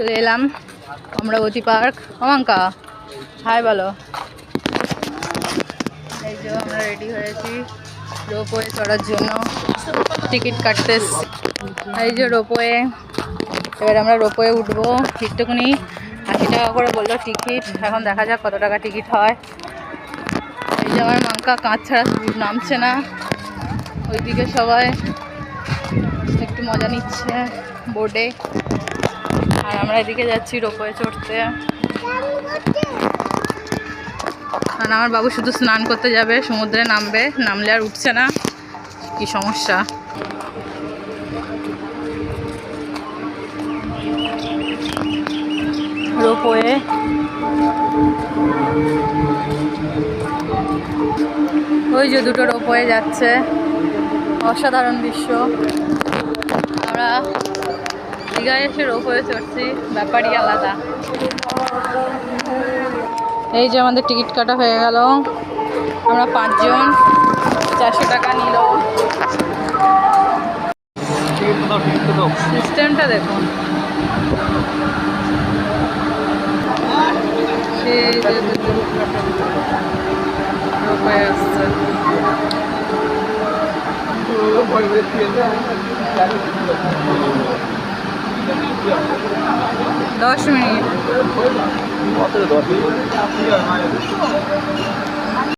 চলে এলাম Amaravati park. অমাঙ্কা high বলো। এই যে আমরা রেডি হয়েছি রোপওয়ে চড়ার জন্য, টিকিট কাটতে। এই যে রোপওয়ে, এবার আমরা রোপওয়ে উঠবো। একটুখানি 80 টাকা করে বললো টিকিট, এখন দেখা যাক কত টাকা টিকিট হয়। এই যে আমার মাঙ্কা কাঁচ ছাড়া নামছে না, ওইদিকে সবাই একটু মজা নিচ্ছে বোর্ডে, আর আমরা এদিকে যাচ্ছি রোপওয়ে চড়তে। আর আমার বাবু শুধু স্নান করতে যাবে, সমুদ্রে নামবে, নামলে আর উঠছে না, কি সমস্যা। রোপওয়ে ওই যে দুটো রোপওয়ে যাচ্ছে, অসাধারণ দৃশ্য। আমরা দীঘায় এসে রোপওয়ে চড়ছি, ব্যাপারই আলাদা। এই যে আমাদের টিকিট কাটা হয়ে গেল, আমরা 5 জন, 400 টাকা নিল। সিস্টেমটা দেখুন, রোপওয়ে আসছে। 10 মিনিট।